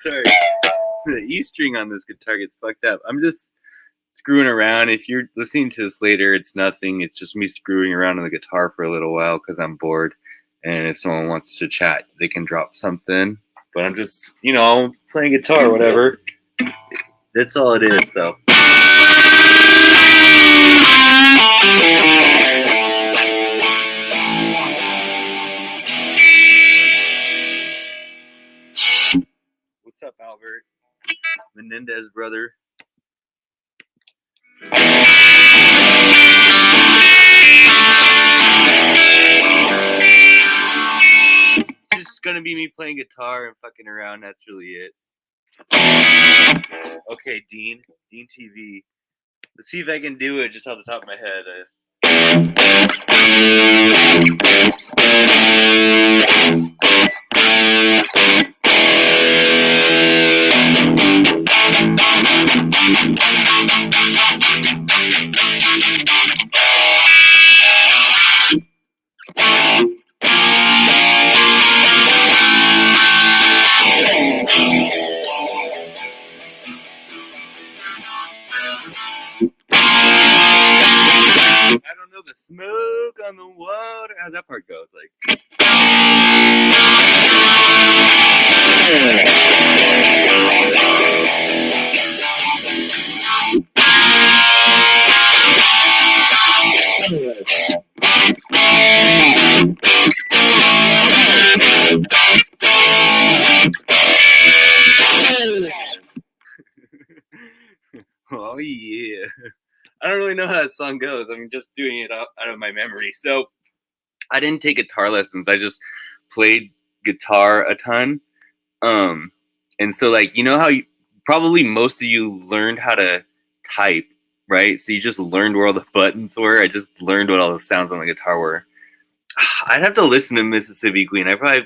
Sorry, the E string on this guitar gets fucked up. I'm just screwing around. If you're listening to this later, it's nothing. It's just me screwing around on the guitar for a little while because I'm bored. And if someone wants to chat, they can drop something. But I'm just, playing guitar, whatever. That's all it is, though. What's up, Albert? Menendez brother. It's just gonna be me playing guitar and fucking around. That's really it. Okay, Dean TV. Let's see if I can do it just off the top of my head. I don't know the smoke on the water. How's that part go? It's like. Oh yeah. I don't really know how that song goes. I'm just doing it out of my memory. So I didn't take guitar lessons. I just played guitar a ton. And so like, how probably most of you learned how to type, right? So you just learned where all the buttons were. I just learned what all the sounds on the guitar were. I'd have to listen to Mississippi Queen. I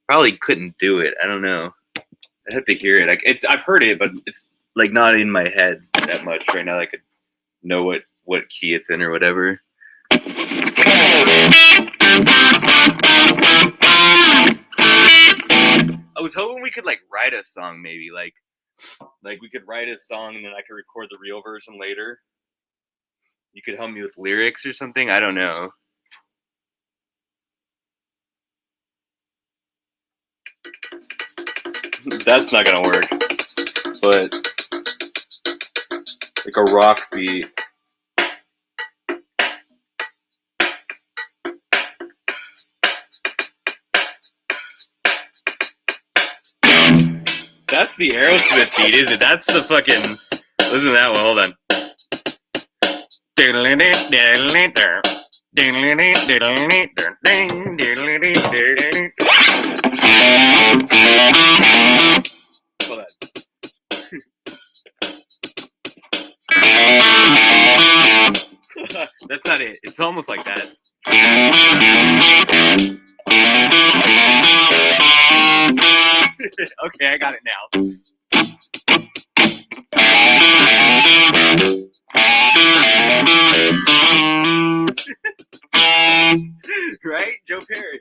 probably couldn't do it. I don't know. I'd have to hear it. I've heard it, but it's like not in my head that much right now. I could know what key it's in or whatever. I was hoping we could like write a song, maybe like we could write a song and then I could record the real version later. You could help me with lyrics or something. I don't know. That's not gonna work. But like a rock beat. That's the Aerosmith beat, is it? That's the fucking. Listen to that one. Hold on. Hold on. That's not it. It's almost like that. Okay, I got it now. Right? Joe Perry.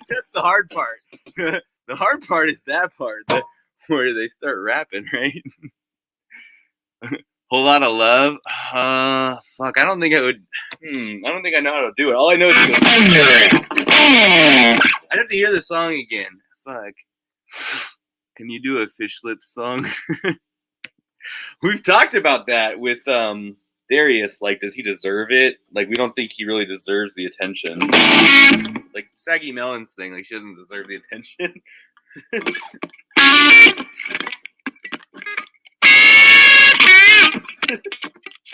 That's the hard part. The hard part is that part where they start rapping, right? Whole lot of love. Fuck. I don't think I would. I don't think I know how to do it. All I know is he goes. I'd have to hear the song again. Fuck. Can you do a Fish Lips song? We've talked about that with Darius. Like, does he deserve it? Like, we don't think he really deserves the attention. Like Saggy Melon's thing. Like, she doesn't deserve the attention.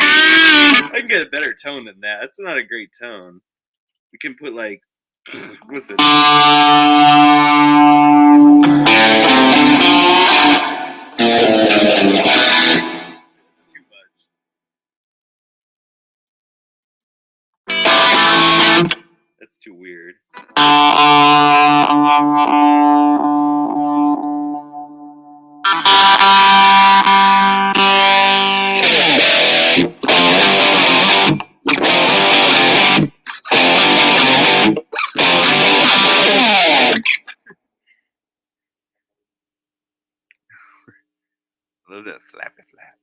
I can get a better tone than that. That's not a great tone. We can put like, listen. It's too much. That's too weird. I love that flappy flap.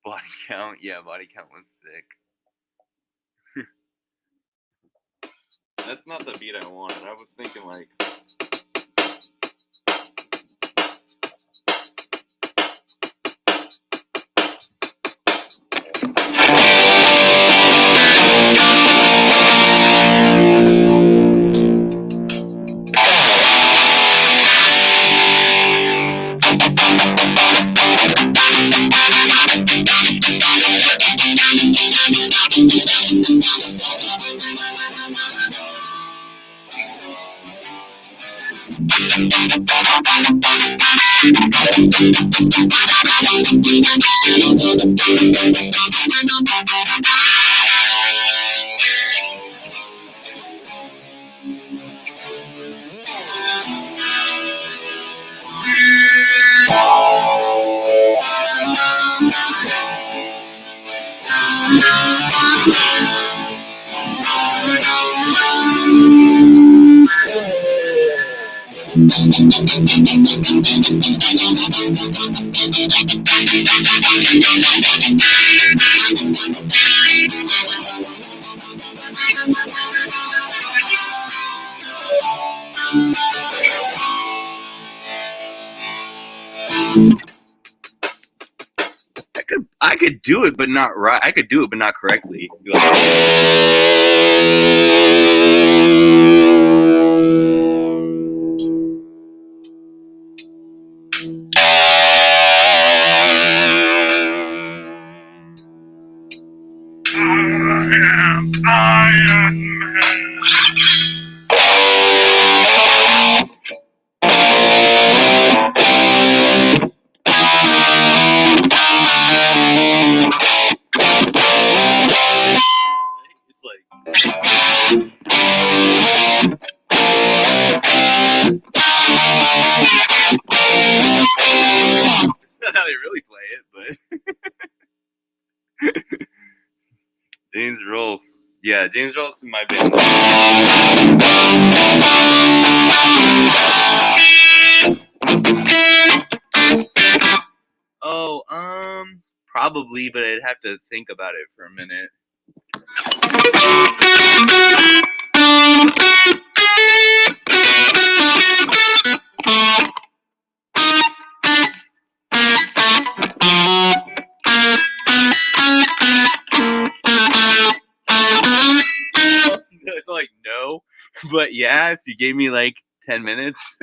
Body count, yeah, body count was sick. That's not the beat I wanted. I was thinking like. I could do it, but not right. I could do it, but not correctly. It's like. It's not how they really play it, but. James Rolfe. Yeah, James Rolfe's in my band. Oh, probably, but I'd have to think about it for a minute. It's like no, but yeah, if you gave me like 10 minutes.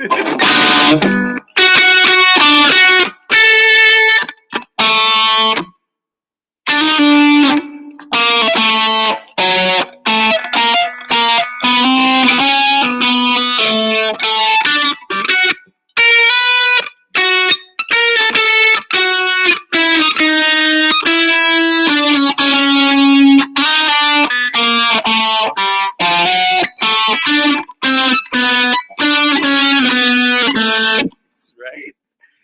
Right?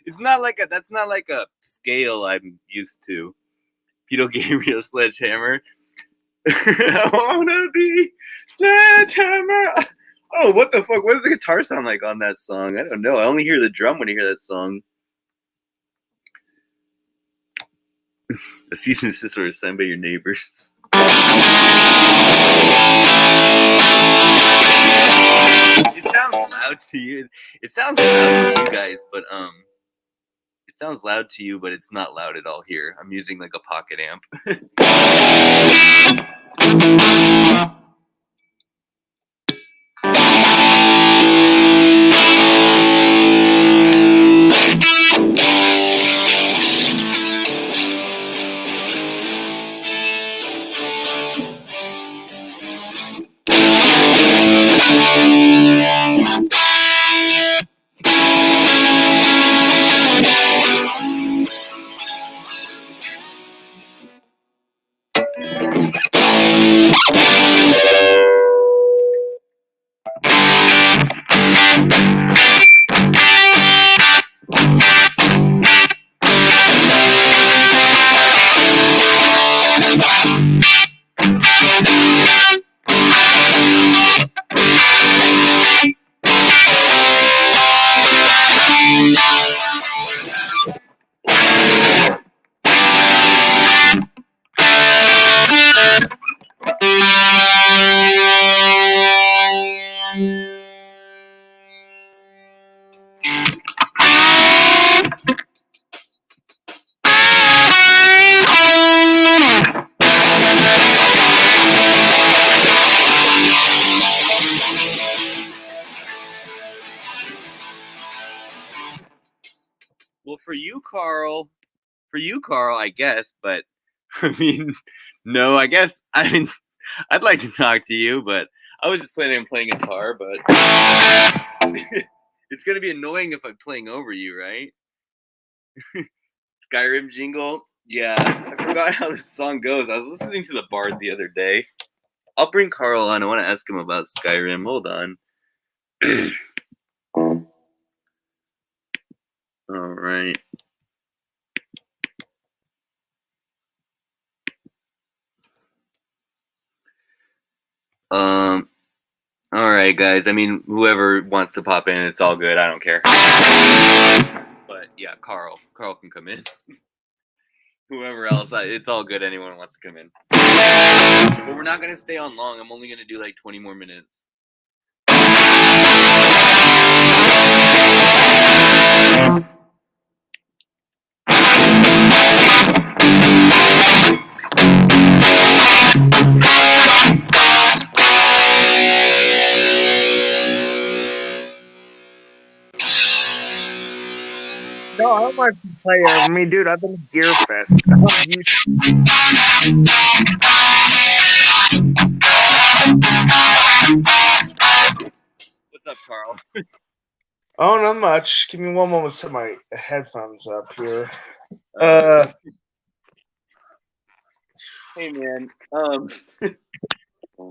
It's not like a. That's not like a scale I'm used to. Peter gave me a sledgehammer. I wanna be sledgehammer. Oh, what the fuck? What does the guitar sound like on that song? I don't know. I only hear the drum when I hear that song. A cease and desist order signed by your neighbors. to you. It sounds loud to you guys, but it sounds loud to you, but it's not loud at all here. I'm using like a pocket amp. Well, for you, Carl, I guess, but I mean, no, I guess, I mean, I'd like to talk to you, but I was just planning on playing guitar, but it's going to be annoying if I'm playing over you, right? Skyrim jingle? Yeah, I forgot how this song goes. I was listening to the Bard the other day. I'll bring Carl on. I want to ask him about Skyrim. Hold on. All right. All right, guys. I mean, whoever wants to pop in, it's all good. I don't care. But yeah, Carl can come in. Whoever else, it's all good. Anyone wants to come in. But we're not gonna stay on long. I'm only gonna do like 20 more minutes. No, I don't mind if you play. I mean, dude, I've been to Gear Fest. What's up, Carl? Oh, not much. Give me one moment to set my headphones up here. Hey, man.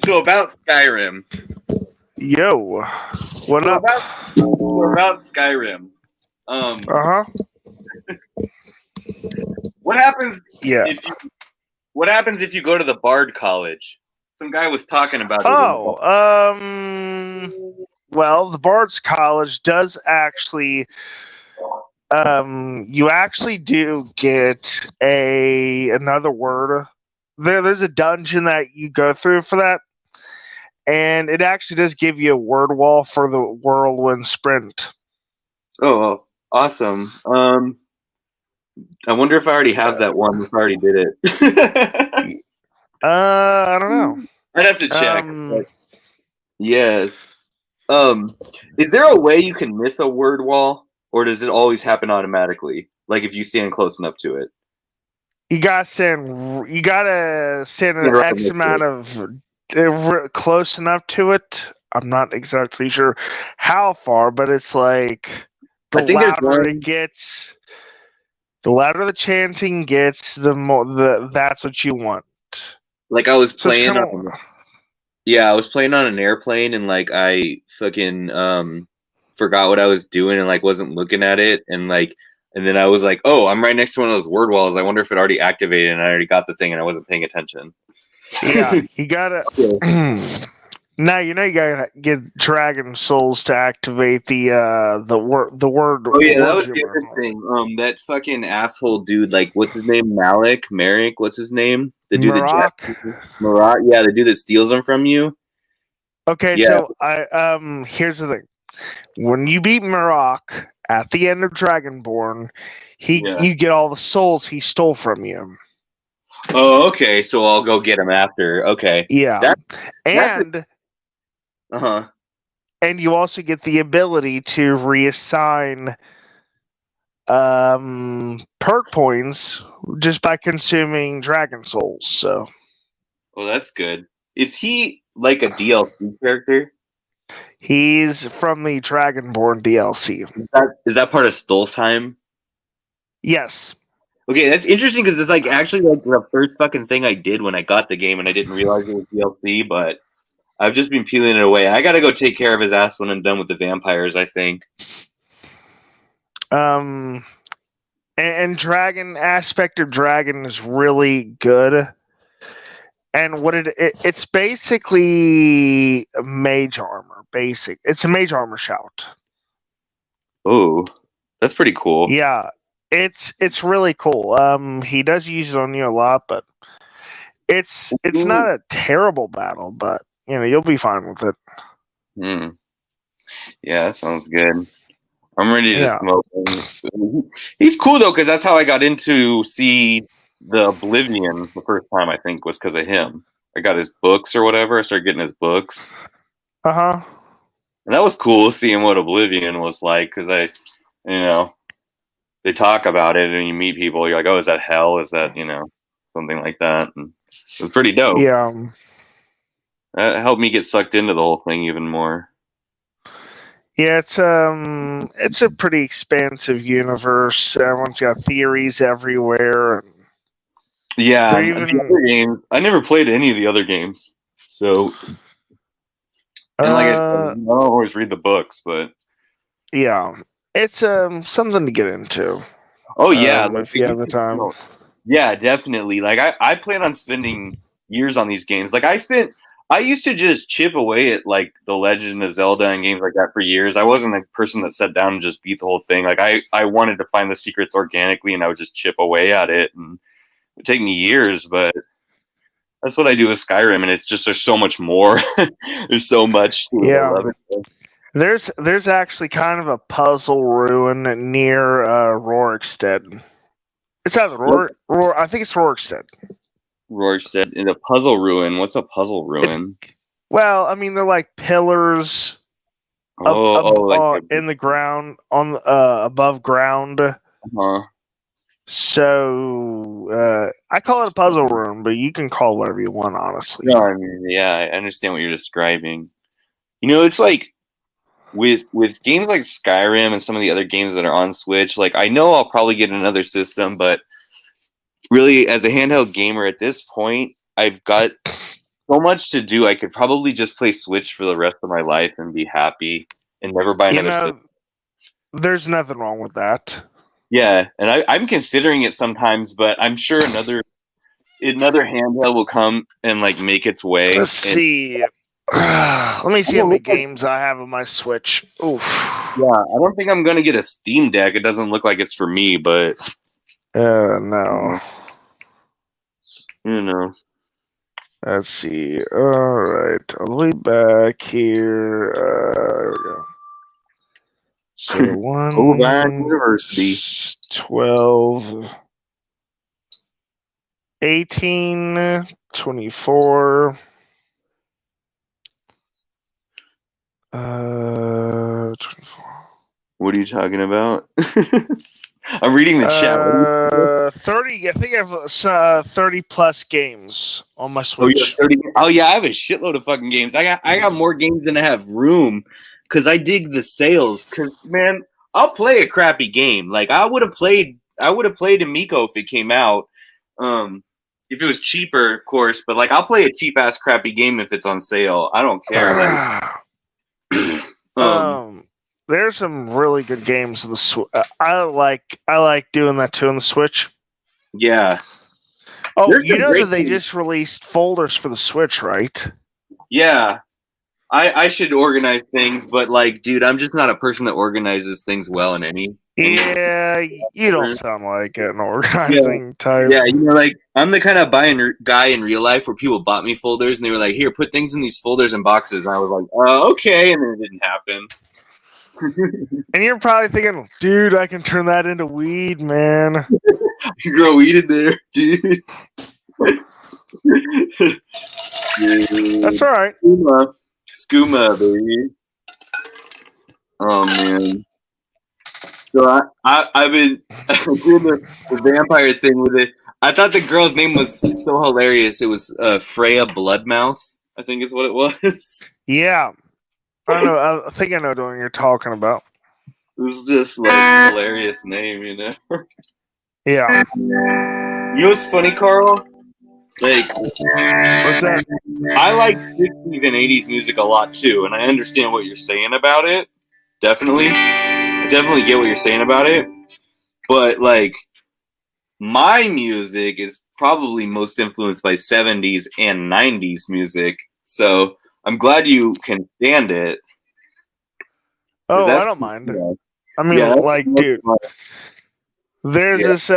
So about Skyrim. Yo, what up? About Skyrim. Uh-huh. What happens? Yeah. What happens if you go to the Bard College? Some guy was talking about it. Well, the Bard's College does actually, you actually do get another word. There's a dungeon that you go through for that, and it actually does give you a word wall for the Whirlwind Sprint. Oh, awesome. I wonder if I already have that one. If I already did it. I don't know. I'd have to check. Yeah. Is there a way you can miss a word wall, or does it always happen automatically? Like if you stand close enough to it? You gotta stand an X amount of close enough to it. I'm not exactly sure how far, but it's like the louder it gets, the louder the chanting gets, the more that's what you want. Like I was playing. I was playing on an airplane, and like I fucking forgot what I was doing, and like wasn't looking at it, and then I was like, oh, I'm right next to one of those word walls. I wonder if it already activated, and I already got the thing, and I wasn't paying attention. Yeah, you gotta. Now you gotta get Dragon Souls to activate the word. Oh yeah, that was the other thing. That fucking asshole dude, like what's his name? Merrick, what's his name? The dude Marat, yeah, the dude that steals them from you. Okay, yeah. So here's the thing. When you beat Murok at the end of Dragonborn, Yeah. you get all the souls he stole from you. Oh, okay. So I'll go get him after. Okay. Yeah, That's and uh-huh. and you also get the ability to reassign perk points just by consuming dragon souls. So Well, that's good. Is he like a DLC character? he's from the Dragonborn DLC. Is that part of Stolzheim? Yes. Okay, that's interesting because it's like actually like the first fucking thing I did when I got the game and I didn't realize it was DLC, but I've just been peeling it away. I gotta go take care of his ass when I'm done with the vampires, I think. And dragon aspect of dragon is really good. And what it's basically mage armor. It's a mage armor shout. Oh, that's pretty cool. Yeah, it's really cool. He does use it on you a lot, but it's not a terrible battle. But you'll be fine with it. Hmm. Yeah, that sounds good. I'm ready to Yeah. smoke him. He's cool though, because that's how I got into see the Oblivion the first time. I think was because of him. I got his books or whatever. I started getting his books, Uh-huh. and that was cool seeing what Oblivion was like. Because they talk about it, and you meet people. You're like, oh, is that hell? Is that something like that? And it was pretty dope. Yeah. That helped me get sucked into the whole thing even more. Yeah, it's a pretty expansive universe. Everyone's got theories everywhere. Yeah, They're the other games. I never played any of the other games, so and like I said, I don't always read the books, but yeah, it's something to get into. oh yeah, if you have the time. Yeah, definitely. Like I plan on spending years on these games. Like I used to just chip away at like the Legend of Zelda and games like that for years. I wasn't a person that sat down and just beat the whole thing. Like I wanted to find the secrets organically, and I would just chip away at it, and it would take me years, but that's what I do with Skyrim, and it's just there's so much more. There's so much to it. I love it. There's actually kind of a puzzle ruin near Rorikstead. It's either Roar. I think it's Rorikstead. Rorikstead in a puzzle ruin. What's a puzzle ruin? Well, I mean they're like pillars in the ground on above ground. Uh-huh. So I call it a puzzle room, but you can call it whatever you want, honestly. No, I mean, yeah, I understand what you're describing. It's like with games like Skyrim and some of the other games that are on Switch. Like I know I'll probably get another system, but really, as a handheld gamer at this point, I've got so much to do. I could probably just play Switch for the rest of my life and be happy and never buy another system. There's nothing wrong with that. Yeah, and I'm considering it sometimes, but I'm sure another handheld will come and like make its way. Let's see. Let me see how many games I have on my Switch. Oof. Yeah, I don't think I'm gonna get a Steam Deck. It doesn't look like it's for me, but no. Let's see. All right, I'll be back here. There we go. So 1, University. 12, 18, 24, 24. What are you talking about? I'm reading the chat. 30. I think I have 30 plus games on my Switch. Oh yeah, I have a shitload of fucking games. I got more games than I have room because I dig the sales. Because man, I'll play a crappy game. Like I would have played Amico if it came out. If it was cheaper, of course. But like I'll play a cheap ass crappy game if it's on sale. I don't care. There's some really good games on the Switch. I like doing that too on the Switch. Yeah. Oh, that they just released folders for the Switch, right? Yeah. I should organize things, but like, dude, I'm just not a person that organizes things well in any. Yeah, you don't sound like an organizing type. Yeah, like I'm the kind of guy in real life where people bought me folders and they were like, "Here, put things in these folders and boxes." And I was like, "Okay," and then it didn't happen. And you're probably thinking, dude, I can turn that into weed, man. You grow weed in there, dude. Dude. That's all right. Skooma, baby. Oh man. So I've been doing the vampire thing with it. I thought the girl's name was so hilarious. It was Freya Bloodmouth, I think is what it was. Yeah. I don't know. I think I know the one you're talking about. It was just like a hilarious name, you know. Yeah. You know what's funny, Carl? Like, What's that? I like 60s and 80s music a lot too, and I understand what you're saying about it. Definitely. I definitely get what you're saying about it. But, like, my music is probably most influenced by 70s and 90s music. So I'm glad you can stand it. Oh, I That's, don't mind. yeah, I mean, yeah, like, dude, there's yeah. this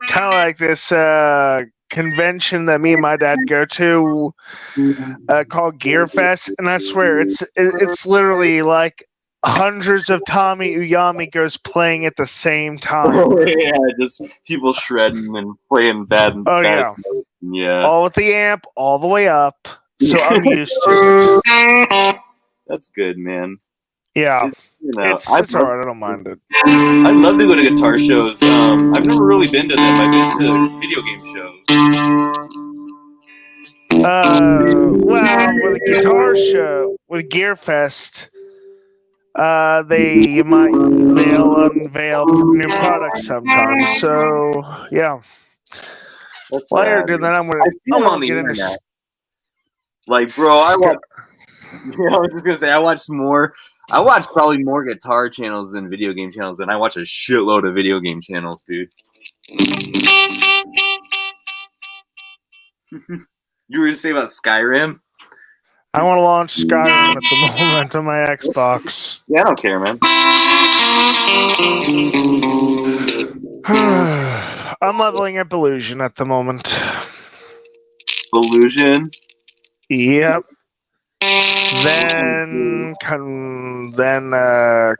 kind of like this convention that me and my dad go to called Gear Fest, and I swear it's literally like hundreds of Tommy Uyami goes playing at the same time. Yeah, just people shredding and playing bad. Oh bad yeah, notes. Yeah. all with the amp all the way up, so I'm used to it. That's good, man. Yeah, You know, it's alright. I don't mind it. I'd love to go to guitar shows. I've never really been to them. I've been to video game shows. Well, with a guitar show, with Gear Fest, they'll unveil new products sometimes. So yeah. That's While you're rad. doing that, I see them on the get internet. into. Like, bro, I was just gonna say I watch probably more guitar channels than video game channels, and I watch a shitload of video game channels, dude. You were gonna say about Skyrim? I want to launch Skyrim at the moment on my Xbox. Yeah, I don't care, man. I'm leveling up Illusion at the moment. Illusion? Yep. Then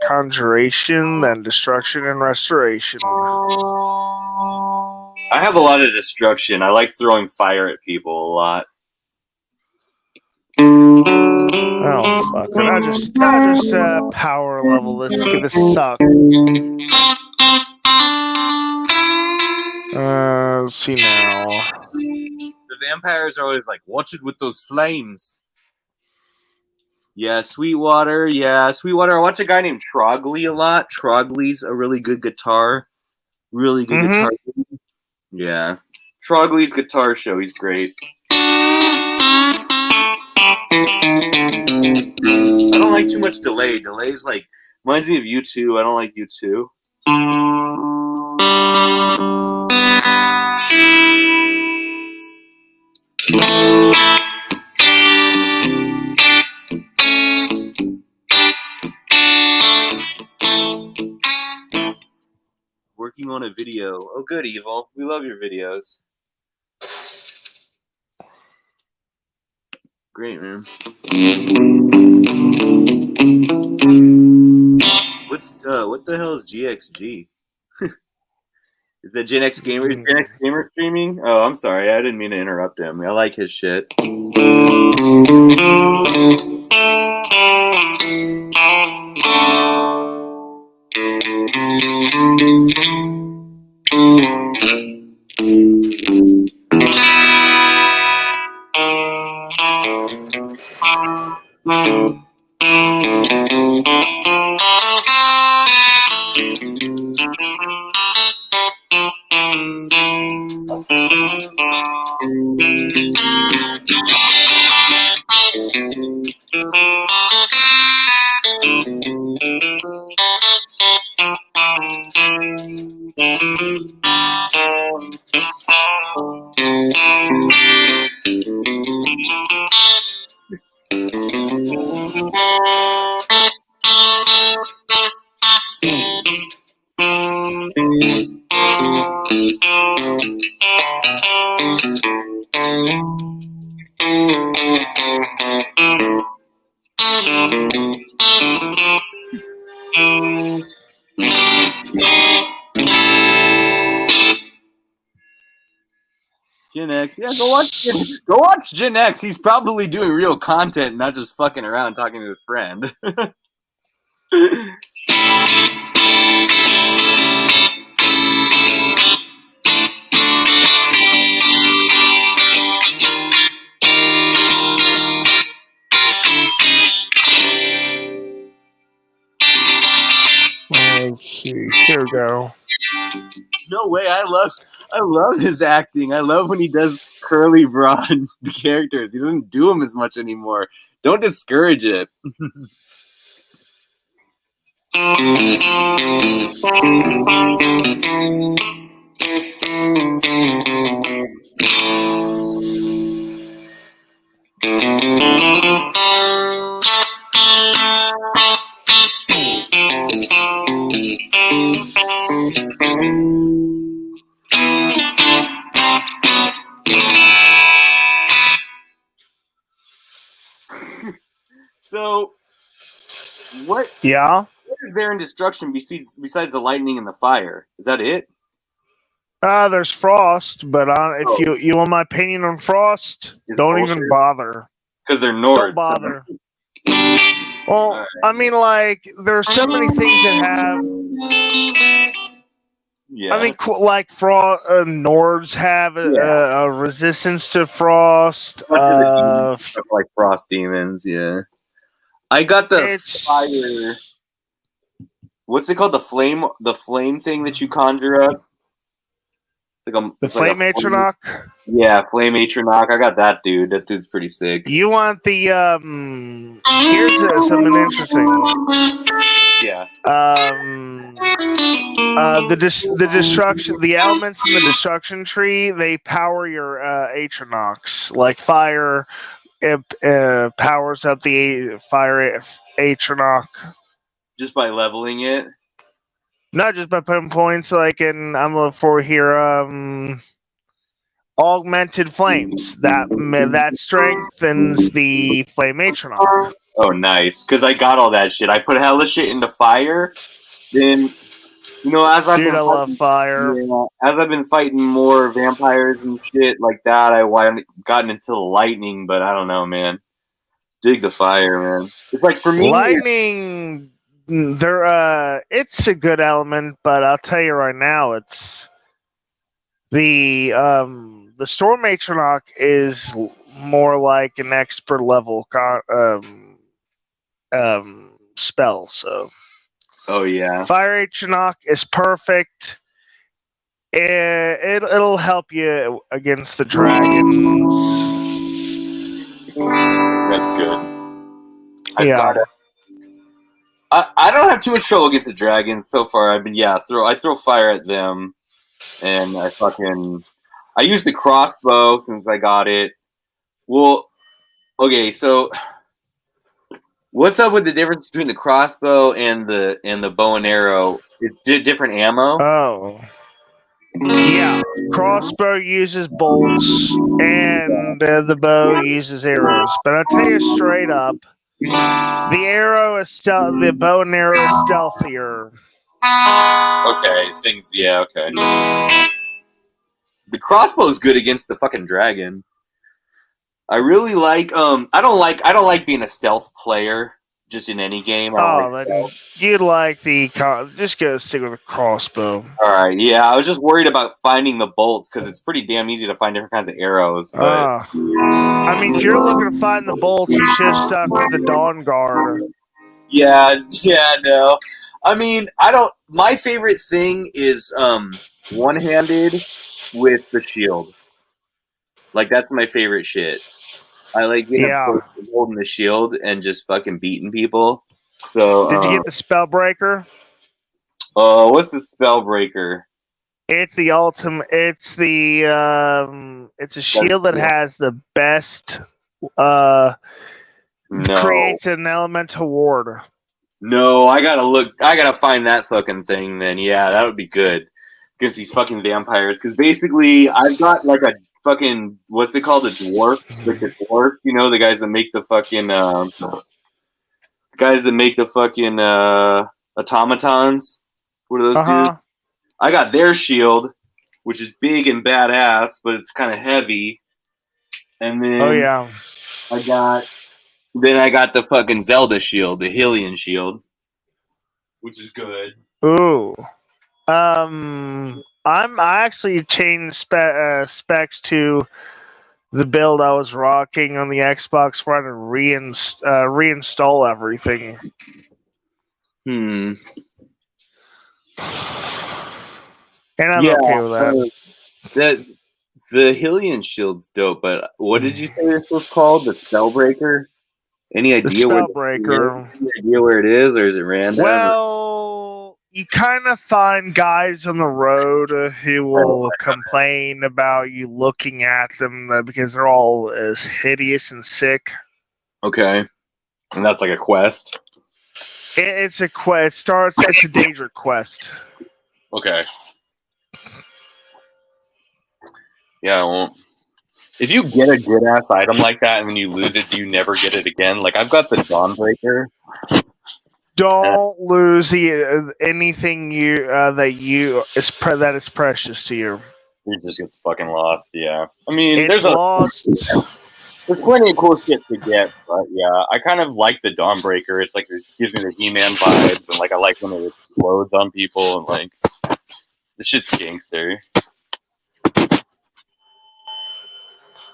Conjuration, then Destruction and Restoration. I have a lot of destruction. I like throwing fire at people a lot. Oh fuck it! I just power level this. Give this suck. Let's see now. The vampires are always like, watch it with those flames. Yeah, Sweetwater. I watch a guy named Trogley a lot. Trogley's a really good guitar. Really good guitar. Yeah. Trogley's guitar show. He's great. I don't like too much delay. Delay's like, reminds me of U2. I don't like U2. Working on a video. Oh, good, Evil. We love your videos. Great, man. What the hell is GXG? Is that Gen X Gamer? Is Gen X Gamer streaming? Oh, I'm sorry. I didn't mean to interrupt him. I like his shit. Gen X. Yeah, go watch Gen X. He's probably doing real content, not just fucking around talking to his friend. Let's see. Here we go. No way. I love his acting. I love when he does curly broad characters. He doesn't do them as much anymore. Don't discourage it. So, what is there in destruction besides the lightning and the fire? Is that it? There's Frost, but if you want my opinion on Frost, don't even bother. Because they're Nords. Don't bother. Well, right. I mean, like, there's so many things that have. Yeah. I mean, like Nords have a resistance to Frost. Like frost demons, yeah. I got the fire. What's it called? The flame thing that you conjure up. The Flame Atronach? Yeah, Flame Atronach. I got that dude. That dude's pretty sick. You want the here's something interesting. Yeah. The destruction, the elements in the destruction tree, they power your Atronachs. Like fire, it powers up the fire Atronach. Just by leveling it. Not just by putting points, like I'm looking for here, augmented flames. That strengthens the Flame Atronach. Oh, nice. Because I got all that shit. I put hella shit into fire. Then, as I've been love fire. Yeah, as I've been fighting more vampires and shit like that, I've gotten into the lightning, but I don't know, man. Dig the fire, man. It's like, for me... Lightning... it's a good element, but I'll tell you right now, it's the Storm Atronach is more like an expert level spell. So, oh yeah, Fire Atronach is perfect. It'll help you against the dragons. That's good. I've got it. I don't have too much trouble against the dragons so far. I throw fire at them, and I use the crossbow since I got it. Well, okay, so what's up with the difference between the crossbow and the bow and arrow? It's different ammo. Oh, yeah. Crossbow uses bolts, and the bow uses arrows. But I'll tell you straight up. The arrow is the bow and arrow is stealthier. Okay, okay. The crossbow is good against the fucking dragon. I really like I don't like being a stealth player just in any game. You'd like just go stick with a crossbow. All right, yeah. I was just worried about finding the bolts because it's pretty damn easy to find different kinds of arrows. But I mean, if you're looking to find the bolts, you should have stuck with the Dawn Guard. Yeah, no. I mean, my favorite thing is one-handed with the shield. Like, that's my favorite shit. I like holding the shield and just fucking beating people. So, did you get the Spellbreaker? What's the Spellbreaker? It's the ultimate. It's the it's a shield that has the best. Creates an elemental ward. No, I gotta find that fucking thing. Then that would be good against these fucking vampires. Because basically, I've got like a fucking what's it called? A dwarf, like the dwarf. The guys that make the fucking automatons. What are those dudes? I got their shield, which is big and badass, but it's kind of heavy. And Oh then yeah. I got the fucking Zelda shield, the Hylian shield, which is good. Ooh. I actually changed specs to the build I was rocking on the Xbox, trying to reinstall everything. Hmm. And I'm okay with that. The Hylian shield's dope, but what did you say this was called? The Spellbreaker? Any The idea Spellbreaker. where it is, or is it random? Well, you kind of find guys on the road who will complain about you looking at them because they're all as hideous and sick. Okay, and that's like a quest. It's a quest. It's a Daedric quest. Okay. Yeah, well, if you get a good ass item like that and then you lose it, do you never get it again? Like I've got the Dawnbreaker. Don't lose anything that is precious to you. It just gets fucking lost. Yeah, I mean, It's lost. There's plenty of cool shit to get, but yeah, I kind of like the Dawnbreaker. It's like it gives me the He-Man vibes, and like I like when it explodes on people, and like this shit's gangster.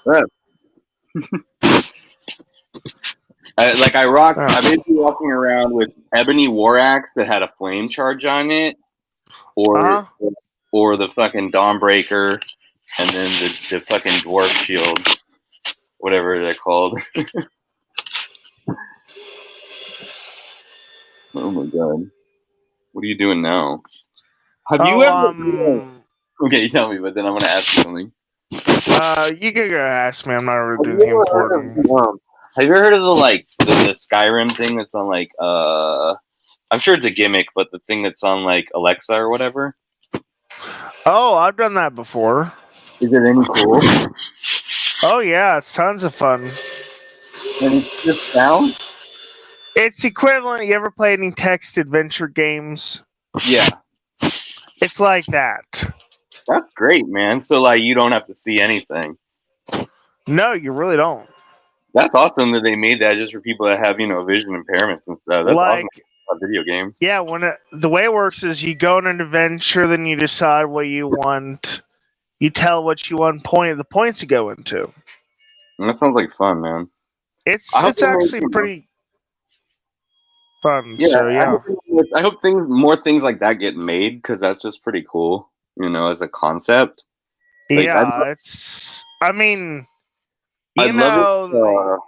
I've been walking around with Ebony War Axe that had a flame charge on it, or the fucking Dawnbreaker, and then the fucking Dwarf Shield, whatever they're called. Oh my god, what are you doing now? Have you ever? Okay, you tell me, but then I'm gonna ask you something. You can go ask me. I'm not really doing the important. Have you ever heard of the Skyrim thing that's on like I'm sure it's a gimmick, but the thing that's on like Alexa or whatever? Oh, I've done that before. Is it any cool? Oh yeah, it's tons of fun. And it's just sound? It's equivalent. You ever play any text adventure games? Yeah. It's like that. That's great, man. So like you don't have to see anything. No, you really don't. That's awesome that they made that just for people that have, vision impairments and stuff. That's awesome about video games. Yeah, the way it works is you go on an adventure, then you decide what you want. You tell what you want the points to go into. And that sounds like fun, man. It's actually pretty fun. Yeah, so yeah. I hope more things like that get made because that's just pretty cool, as a concept. Like, yeah, I mean,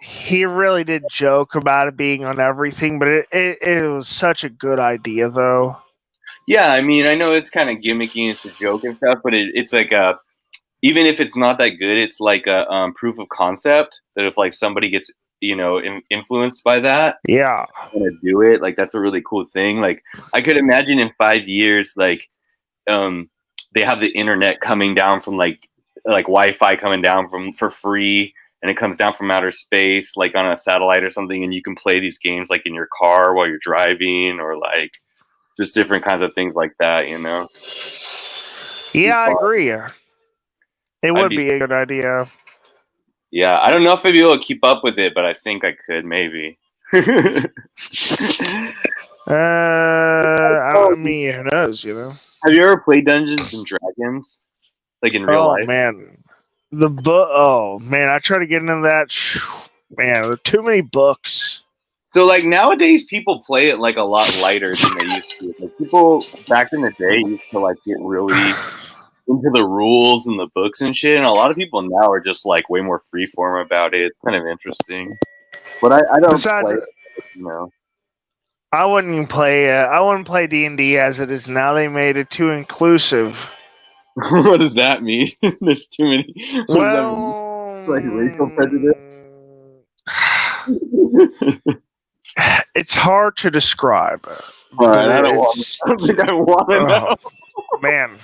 he really did joke about it being on everything, but it was such a good idea, though. Yeah, I mean, I know it's kind of gimmicky and it's a joke and stuff, but it's like even if it's not that good, it's like a proof of concept that if like somebody gets influenced by that, yeah, gonna do it. Like that's a really cool thing. Like I could imagine in 5 years, like they have the internet coming down from like Wi-Fi coming down for free, and it comes down from outer space, like on a satellite or something, and you can play these games like in your car while you're driving, or like just different kinds of things like that. Yeah, I agree. It would be a good idea. Yeah, I don't know if I'd be able to keep up with it, but I think I could maybe. I mean, who knows, Have you ever played Dungeons and Dragons? Like in real life? Oh, man. I try to get into that. Man, there are too many books. So, like, nowadays, people play it, like, a lot lighter than they used to. Like, people back in the day used to, like, get really into the rules and the books and shit, and a lot of people now are just, like, way more freeform about it. It's kind of interesting. But I don't play it, I wouldn't play D&D as it is now. They made it too inclusive. What does that mean? There's too many. Well, like racial prejudice? It's hard to describe. All right, I don't think I want to know. Man.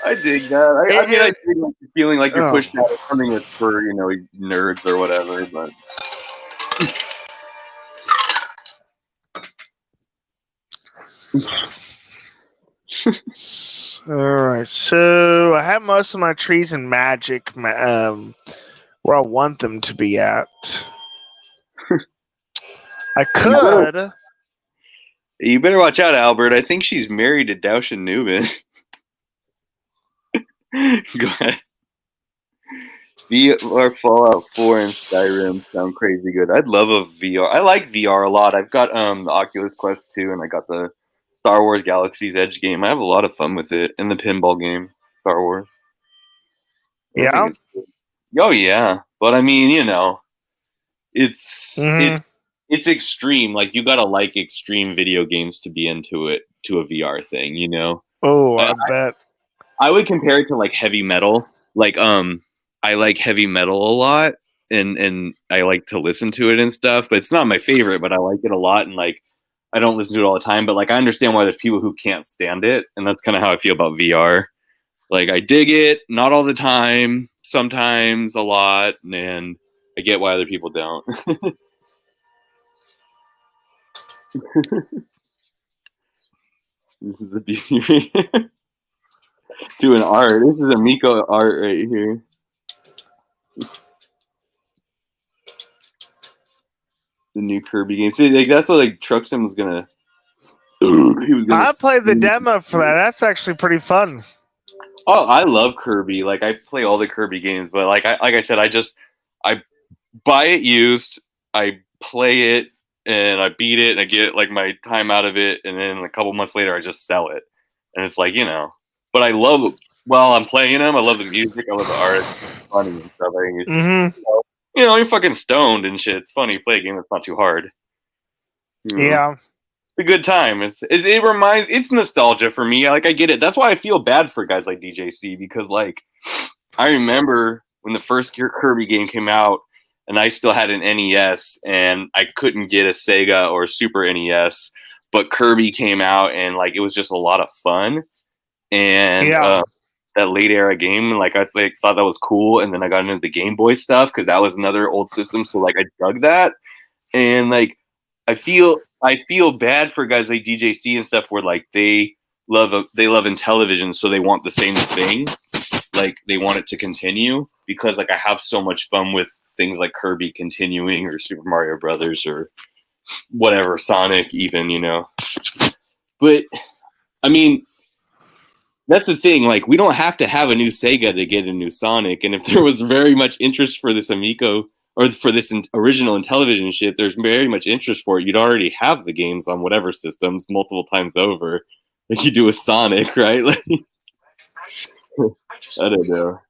I dig that. I mean, I dig like feeling like you're pushed out of something that's for, nerds or whatever, but... Alright, so I have most of my trees in Magic, where I want them to be at. I could. You better watch out, Albert. I think she's married to Daushin Newman. Go ahead. VR Fallout 4 and Skyrim sound crazy good. I'd love a VR. I like VR a lot. I've got the Oculus Quest 2 and I got the Star Wars Galaxy's Edge game. I have a lot of fun with it. And the pinball game, Star Wars. Yeah. Oh yeah. But I mean, it's extreme. Like you gotta like extreme video games to be into it, to a VR thing, Oh, I bet. I would compare it to like heavy metal. Like I like heavy metal a lot and I like to listen to it and stuff, but it's not my favorite, but I like it a lot, and like I don't listen to it all the time, but like I understand why there's people who can't stand it, and that's kind of how I feel about VR. Like I dig it, not all the time, sometimes a lot, and I get why other people don't. This is a beauty. Doing art. This is a Miko art right here. The new Kirby game. See, like that's what like Truxton was gonna. I played the demo for that. That's actually pretty fun. Oh, I love Kirby. Like I play all the Kirby games, but like I said, I buy it used, I play it, and I beat it, and I get like my time out of it, and then a couple months later, I just sell it, and it's like But I love while I'm playing them. I love the music. I love the art. It's funny and stuff. I think it's, you're fucking stoned and shit. It's funny. You play a game that's not too hard. Yeah. It's a good time. It reminds. It's nostalgia for me. Like I get it. That's why I feel bad for guys like DJC, because like I remember when the first Kirby game came out, and I still had an NES, and I couldn't get a Sega or Super NES, but Kirby came out, and like it was just a lot of fun. And that late era game, like I thought that was cool, and then I got into the Game Boy stuff because that was another old system. So like I dug that, and like I feel bad for guys like DJC and stuff where like they love Intellivision, so they want the same thing, like they want it to continue, because like I have so much fun with things like Kirby continuing or Super Mario Brothers or whatever, Sonic even, But I mean, that's the thing. Like, we don't have to have a new Sega to get a new Sonic. And if there was very much interest for this Amico or for this original Intellivision shit, there's very much interest for it. You'd already have the games on whatever systems multiple times over, like you do with Sonic, right? Like, I don't know.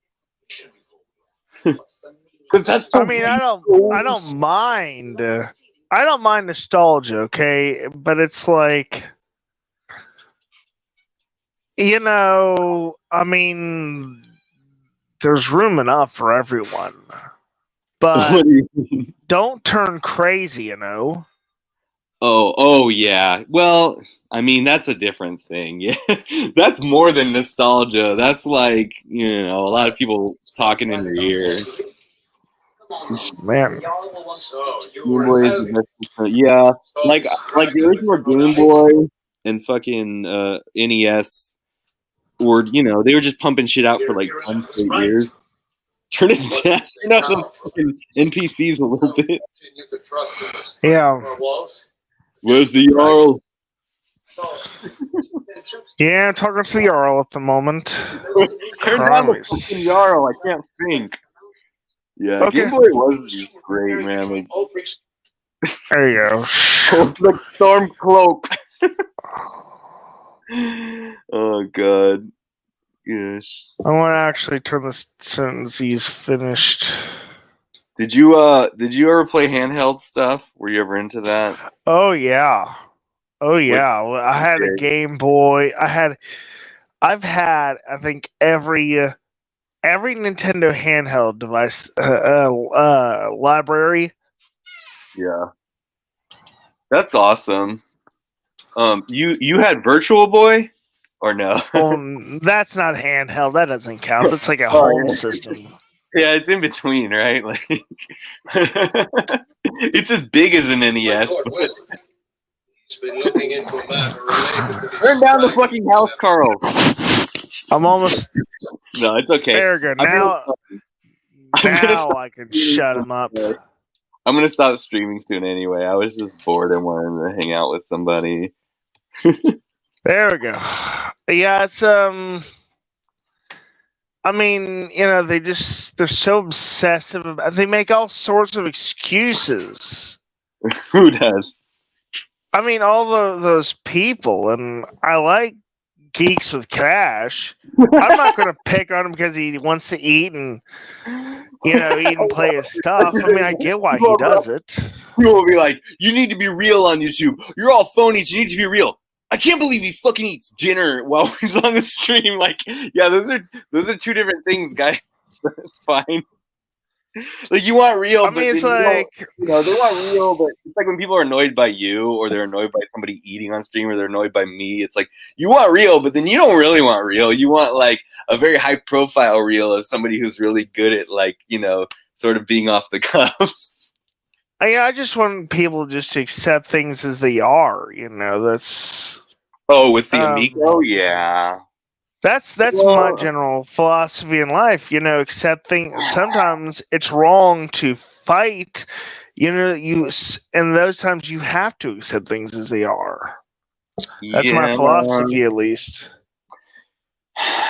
Because that's. I mean, I don't mind. I don't mind nostalgia, okay, but it's like. I mean, there's room enough for everyone. But don't turn crazy, Oh, yeah. Well, I mean, that's a different thing. Yeah, that's more than nostalgia. That's like, a lot of people talking in your ear. Man. Game Boy is the best. Yeah, like the original Game Boy and fucking NES. Or they were just pumping shit out for like 10 straight years. Turn it down. Turn out the fucking NPCs a little bit. Yeah. Where's the Jarl? Yeah, I'm talking to the Jarl at the moment. Turn down the fucking Jarl. I can't think. Yeah, okay. Game Boy was just great, man. Like, there you go. The Storm Cloak. Oh god. Yes. I want to actually turn this sentence. He's finished. Did you ever play handheld stuff? Were you ever into that? Oh yeah. Well, I had a Game Boy. I've had I think every Nintendo handheld device library. Yeah. That's awesome. You had Virtual Boy or no? That's not handheld. That doesn't count. That's like a home system. Yeah, it's in between, right? Like it's as big as an NES. Turn down the fucking house, Carl. I'm almost No, it's okay. there. Good now. Now I can shut him up. I'm gonna stop streaming soon anyway. I was just bored and wanted to hang out with somebody. There we go. Yeah, it's I mean, they're so obsessive about. They make all sorts of excuses. Who does? I mean, all those people, and I like Geeks with Cash. I'm not going to pick on him because he wants to eat and eat and play his stuff. I mean, I get why he does it. People will be like, "You need to be real on YouTube. You're all phonies. You need to be real." I can't believe he fucking eats dinner while he's on the stream. Like, yeah, those are two different things, guys. It's fine. Like, you want real, but it's like they want real, but it's like when people are annoyed by you, or they're annoyed by somebody eating on stream, or they're annoyed by me. It's like you want real, but then you don't really want real. You want like a very high profile real of somebody who's really good at sort of being off the cuff. I just want people just to accept things as they are. That's. Oh, with the amigo, yeah. That's my general philosophy in life. Accepting sometimes it's wrong to fight. In those times you have to accept things as they are. That's my philosophy, at least.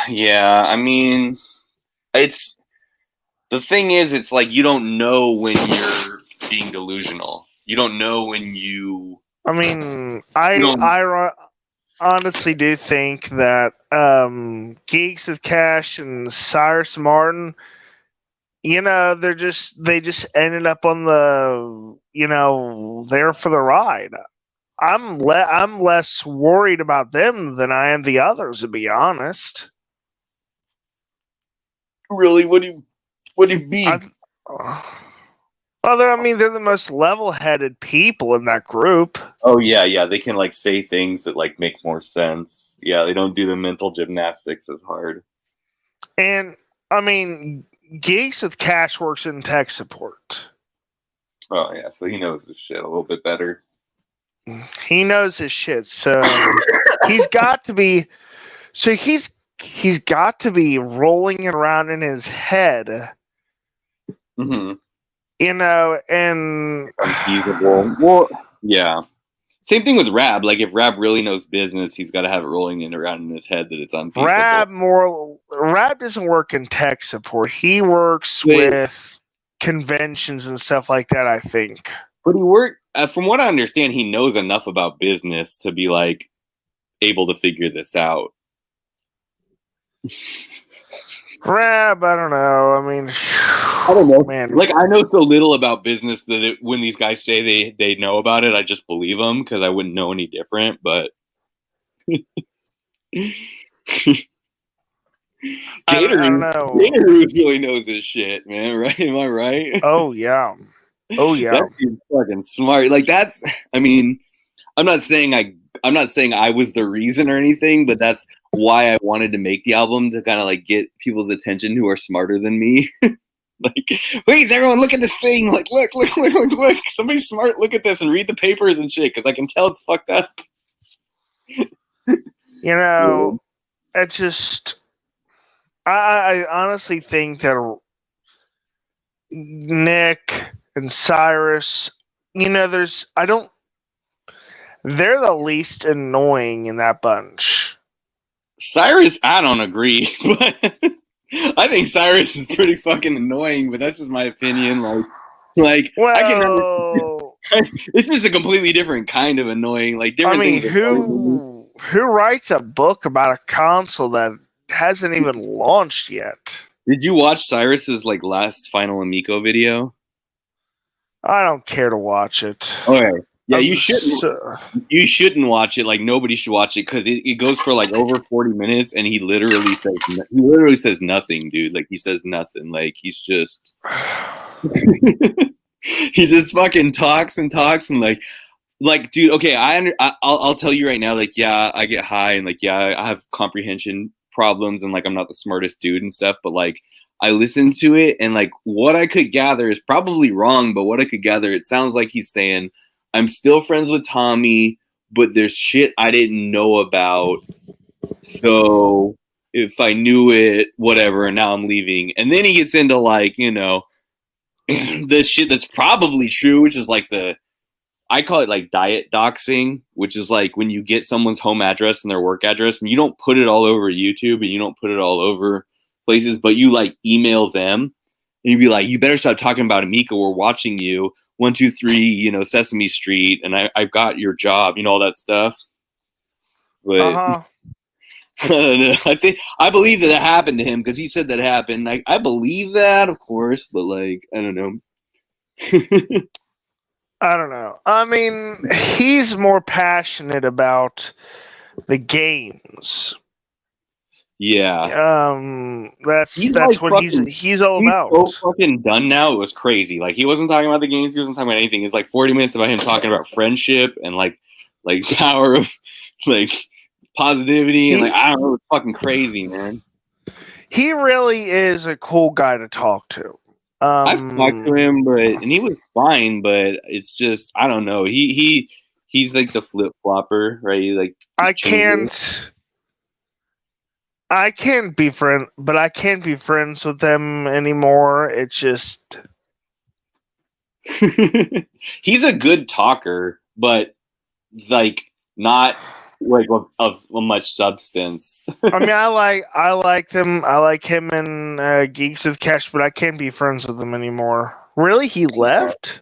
Yeah, I mean, it's the thing is, it's like you don't know when you're being delusional. You don't know when you. I mean, I honestly do think that Geeks with Cash and Cyrus Martin, they just ended up on the there for the ride. I'm less worried about them than I am the others, to be honest. Really, what do you mean? Well, they're the most level-headed people in that group. Oh yeah, they can say things that make more sense. Yeah, they don't do the mental gymnastics as hard. And I mean, Geeks with Cash works in tech support. Oh yeah, so he knows his shit a little bit better. He knows his shit, so he's got to be. So he's got to be rolling it around in his head. Mm-hmm. And feasible. Well, yeah. Same thing with Rab. Like, if Rab really knows business, he's got to have it rolling around in his head that it's unfeasible. Rab doesn't work in tech support. He works with conventions and stuff like that, I think. But from what I understand, he knows enough about business to be able to figure this out. Rab, I don't know. I mean, I don't know, man. I know so little about business that when these guys say they know about it, I just believe them because I wouldn't know any different. But Gator really knows his shit, man. Right? Am I right? Oh yeah. That dude's fucking smart. I mean, I'm not saying I was the reason or anything, but that's why I wanted to make the album, to kind of get people's attention who are smarter than me. Please, everyone, look at this thing. Look. Somebody's smart. Look at this and read the papers and shit, because I can tell it's fucked up. It's just. I honestly think that Nick and Cyrus, they're the least annoying in that bunch. Cyrus, I don't agree, but I think Cyrus is pretty fucking annoying, but that's just my opinion. I can understand. It's just a completely different kind of annoying. Things. Who writes a book about a console that hasn't even launched yet? Did you watch Cyrus's last Final Amico video? I don't care to watch it. Okay. Yeah, you shouldn't. You shouldn't watch it. Nobody should watch it because it goes for over 40 minutes, and he literally says nothing, dude. He says nothing. He's just he just fucking talks and dude. Okay, I'll tell you right now. Yeah, I get high, and yeah, I have comprehension problems, and I'm not the smartest dude and stuff, but I listened to it, and what I could gather is probably wrong, but what I could gather, it sounds like he's saying, I'm still friends with Tommy, but there's shit I didn't know about. So if I knew it, whatever, and now I'm leaving. And then he gets into like, the shit that's probably true, which is like I call it like diet doxing, which is like when you get someone's home address and their work address and you don't put it all over YouTube and you don't put it all over places, but you like email them and you'd be like, you better stop talking about Amico. We're watching you. 123, Sesame Street, and I've got your job, all that stuff. But I believe that happened to him because he said that happened. I believe that, of course, but like I don't know. I don't know. I mean, he's more passionate about the games. Yeah. That's like what fucking, he's all he's about. so fucking done now. It was crazy. Like he wasn't talking about the games. He wasn't talking about anything. It's like 40 minutes about him talking about friendship and like power of like positivity and like I don't know. It's fucking crazy, man. He really is a cool guy to talk to. I've talked to him, and he was fine. But it's just I don't know. He's like the flip flopper, right? I can't be friends with them anymore. It's just he's a good talker, but like not like of much substance. I mean, I like them. I like him and Geeks with Cash, but I can't be friends with them anymore. Really, he left?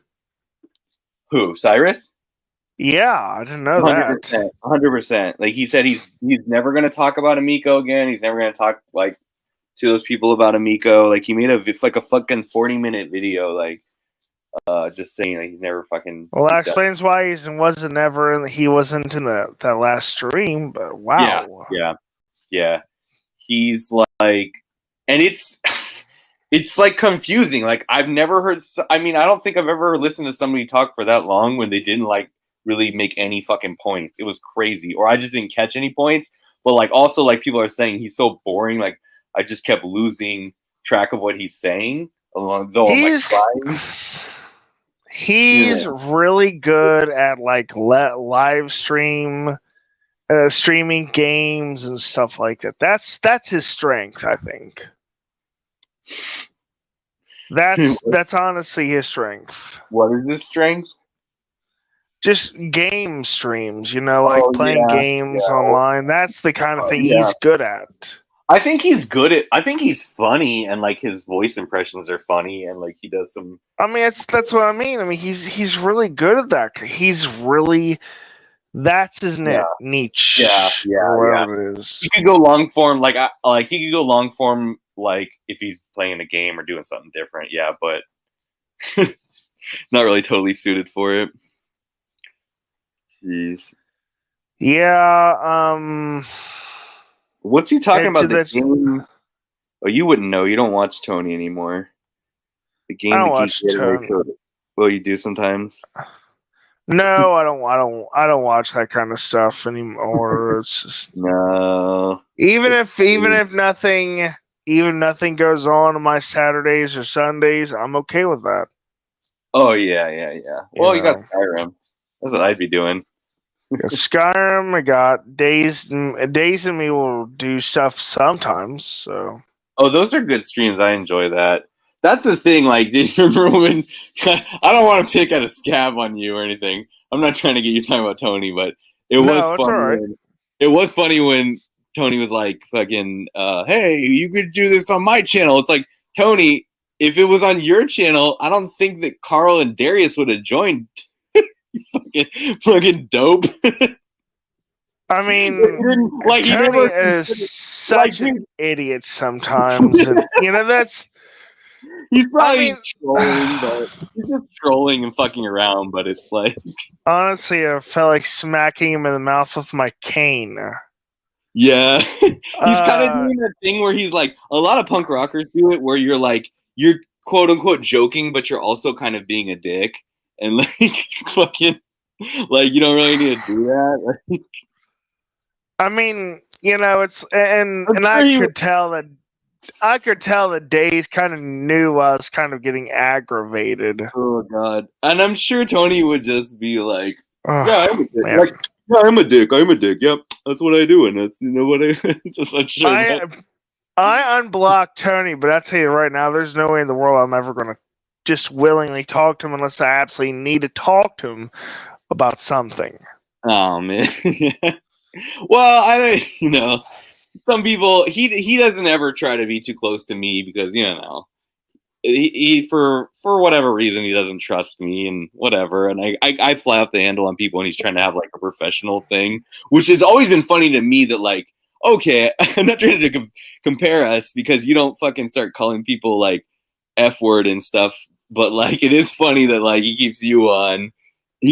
Who? Cyrus? Yeah, I didn't know 100%, that. 100%. Like he said, he's never going to talk about Amico again. He's never going to talk like to those people about Amico. Like he made a fucking 40-minute video, like just saying like he's never fucking. Well, that explains why he wasn't in that last stream. But wow. Yeah. He's like, and it's like confusing. Like I've never heard. I mean, I don't think I've ever listened to somebody talk for that long when they didn't like really make any fucking points. It was crazy, or I just didn't catch any points. But like also like people are saying he's so boring. Like I just kept losing track of what he's saying. He's really good at like live streaming games and stuff like that. That's his strength, I think. That's honestly his strength. What is his strength? Just game streams, playing games online. That's the kind of thing he's good at. I think he's funny, and like his voice impressions are funny, and like he does some. I mean, that's what I mean. I mean, he's really good at that. That's his niche. Yeah. Whatever it is. He could go long form, he could go long form, like if he's playing a game or doing something different. Yeah, but not really totally suited for it. Jeez. Yeah. What's he talking about? The game? Oh, you wouldn't know. You don't watch Tony anymore. The game. I don't watch Tony. Well, you do sometimes. No, I don't watch that kind of stuff anymore. It's just, no. Even if nothing goes on my Saturdays or Sundays, I'm okay with that. Oh yeah. Well, you got Skyrim. That's what I'd be doing. Skyrim, I got Days and Me will do stuff sometimes. So. Oh, those are good streams. I enjoy that. That's the thing. Like, did you remember when? I don't want to pick at a scab on you or anything. I'm not trying to get you talking about Tony, but it was funny. Right. It was funny when Tony was like, "Fucking, hey, you could do this on my channel." It's like, Tony, if it was on your channel, I don't think that Carl and Darius would have joined. fucking dope. I mean, like Tony is such an idiot sometimes, and that's. He's probably trolling, but he's just trolling and fucking around. But it's like, honestly, I felt like smacking him in the mouth with my cane. Yeah, he's kind of doing that thing where he's like, a lot of punk rockers do it, where you're quote unquote joking, but you're also kind of being a dick. And like fucking, like you don't really need to do that. Like, I mean, it's and I could tell that Days kind of knew I was kind of getting aggravated. Oh god! And I'm sure Tony would just be like, "Yeah, like Yeah, I'm a dick. Yep, that's what I do, and that's what I. Just I'm sure I unblocked Tony, but I tell you right now, there's no way in the world I'm ever gonna just willingly talk to him unless I absolutely need to talk to him about something. Oh man. Well, I don't. Some people he doesn't ever try to be too close to me because he for whatever reason he doesn't trust me and whatever, and I fly off the handle on people, and he's trying to have like a professional thing, which has always been funny to me. That like, okay, I'm not trying to compare us because you don't fucking start calling people like F word and stuff, but like it is funny that like he